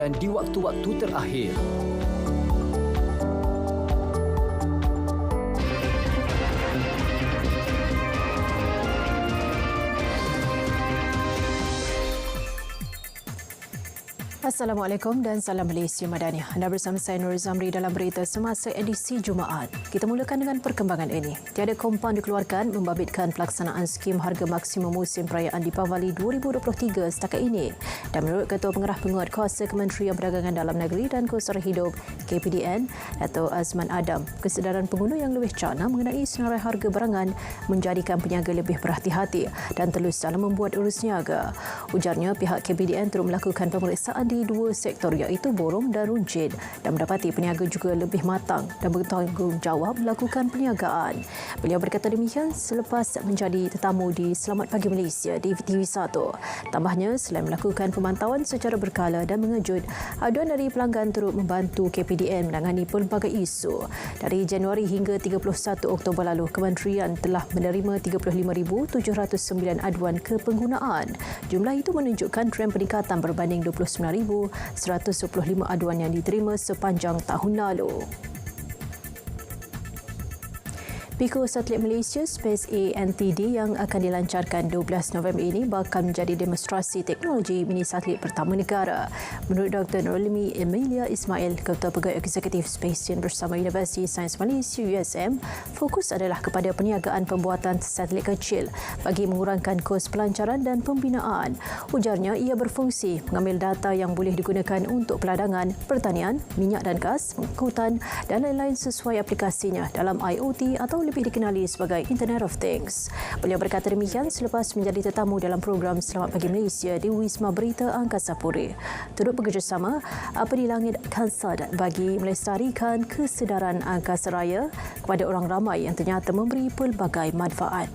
dan di waktu-waktu terakhir. Assalamualaikum dan salam Malaysia Madani. Anda bersama saya Nur Zamri dalam berita semasa edisi Jumaat. Kita mulakan dengan perkembangan ini. Tiada kompaun dikeluarkan membabitkan pelaksanaan skim harga maksimum musim perayaan Deepavali 2023 setakat ini. Dan menurut Ketua Pengarah Penguatkuasa Kementerian Perdagangan Dalam Negeri dan Kesedaran Hidup KPDN, Dato' Azman Adam, kesedaran pengguna yang lebih cana mengenai senarai harga barangan menjadikan peniaga lebih berhati-hati dan telus dalam membuat urus niaga. Ujarnya pihak KPDN turut melakukan pemeriksaan di dua sektor iaitu borong dan runcit dan mendapati peniaga juga lebih matang dan bertanggungjawab melakukan perniagaan. Beliau berkata demikian selepas menjadi tetamu di Selamat Pagi Malaysia di TV1. Tambahnya, selain melakukan pemantauan secara berkala dan mengejut, aduan dari pelanggan turut membantu KPDN menangani pelbagai isu. Dari Januari hingga 31 Oktober lalu, Kementerian telah menerima 35,709 aduan kepenggunaan. Jumlah itu menunjukkan trend peningkatan berbanding 29,125 aduan yang diterima sepanjang tahun lalu. Piko satelit Malaysia Space ANTD yang akan dilancarkan 12 November ini bakal menjadi demonstrasi teknologi mini satelit pertama negara. Menurut Dr. Nurlimi Emilia Ismail, Ketua Pegawai Eksekutif Spacechin bersama Universiti Sains Malaysia USM, fokus adalah kepada perniagaan pembuatan satelit kecil bagi mengurangkan kos pelancaran dan pembinaan. Ujarnya ia berfungsi mengambil data yang boleh digunakan untuk peladangan, pertanian, minyak dan gas, pengangkutan dan lain-lain sesuai aplikasinya dalam IoT atau lebih dikenali sebagai Internet of Things. Beliau berkata demikian selepas menjadi tetamu dalam program Selamat Pagi Malaysia di Wisma Berita Angkasa Puri. Turut bekerjasama Apa di Langit Kansad bagi melestarikan kesedaran angkasa raya kepada orang ramai yang ternyata memberi pelbagai manfaat.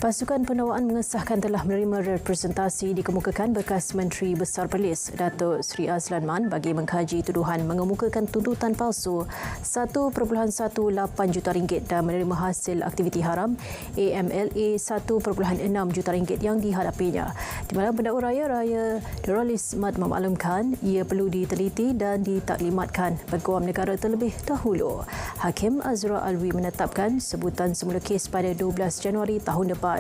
Pasukan Pendawaan mengesahkan telah menerima representasi dikemukakan bekas Menteri Besar Perlis Datuk Seri Azlan Man bagi mengkaji tuduhan mengemukakan tuntutan palsu 1.18 juta ringgit dan menerima hasil aktiviti haram AMLA 1.6 juta ringgit yang dihadapinya. Di mana pendakwa Raya Duralis Mat memaklumkan ia perlu diteliti dan ditaklimatkan peguam negara terlebih dahulu. Hakim Azra Alwi menetapkan sebutan semula kes pada 12 Januari tahun depan.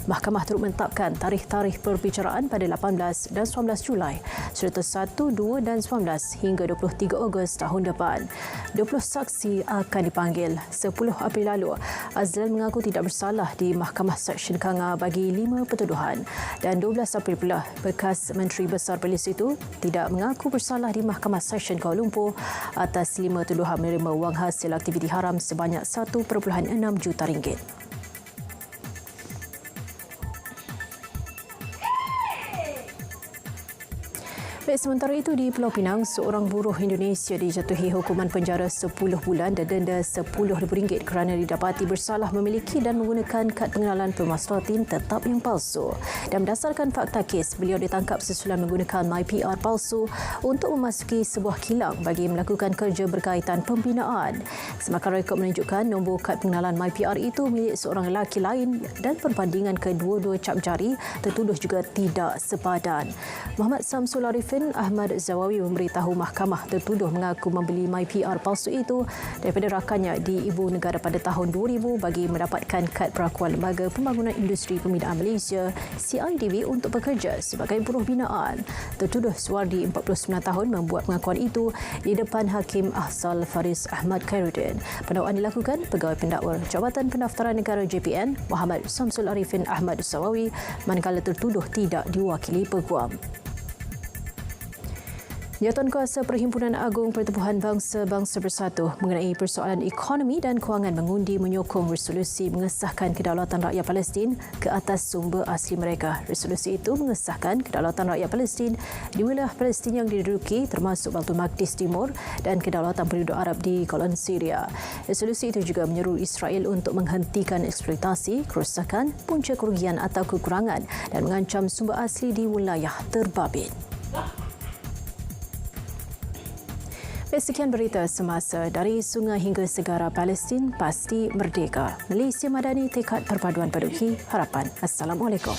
Mahkamah turut menetapkan tarikh-tarikh perbicaraan pada 18 dan 19 Julai serta 1, 2 dan 19 hingga 23 Ogos tahun depan. 20 saksi akan dipanggil. 10 April lalu, Azlan mengaku tidak bersalah di Mahkamah Seksyen Kanga bagi 5 pertuduhan dan 12 April pula bekas Menteri Besar Perlis itu tidak mengaku bersalah di Mahkamah Seksyen Kuala Lumpur atas 5 tuduhan menerima wang hasil aktiviti haram sebanyak 1.6 juta ringgit. Sementara itu di Pulau Pinang, seorang buruh Indonesia dijatuhi hukuman penjara 10 bulan dan denda RM10,000 kerana didapati bersalah memiliki dan menggunakan kad pengenalan pemaslahatin tetap yang palsu. Dan berdasarkan fakta kes, beliau ditangkap sesudah menggunakan MyPR palsu untuk memasuki sebuah kilang bagi melakukan kerja berkaitan pembinaan. Semakar rekod menunjukkan nombor kad pengenalan MyPR itu milik seorang lelaki lain dan perbandingan kedua-dua cap jari tertuduh juga tidak sepadan. Muhammad Samsul Arifin Ahmad Zawawi memberitahu mahkamah tertuduh mengaku membeli MyPR palsu itu daripada rakannya di ibu negara pada tahun 2000 bagi mendapatkan kad perakuan Lembaga Pembangunan Industri Pembinaan Malaysia CIDB untuk bekerja sebagai buruh binaan. Tertuduh Suwardi 49 tahun membuat pengakuan itu di depan Hakim Ahsal Faris Ahmad Khairuddin. Pendakwaan dilakukan Pegawai Pendakwa Jabatan Pendaftaran Negara JPN Muhammad Samsul Arifin Ahmad Zawawi manakala tertuduh tidak diwakili peguam. Jawatankuasa Perhimpunan Agung Pertubuhan Bangsa-Bangsa Bersatu mengenai persoalan ekonomi dan kewangan mengundi menyokong resolusi mengesahkan kedaulatan rakyat Palestin ke atas sumber asli mereka. Resolusi itu mengesahkan kedaulatan rakyat Palestin di wilayah Palestin yang diduduki termasuk Baitul Maqdis Timur dan kedaulatan penduduk Arab di Golan Syria. Resolusi itu juga menyeru Israel untuk menghentikan eksploitasi, kerosakan, punca kerugian atau kekurangan dan mengancam sumber asli di wilayah terbabit. Sekian berita semasa dari sungai hingga segara Palestin pasti merdeka. Malaysia Madani tekad perpaduan paduki harapan. Assalamualaikum.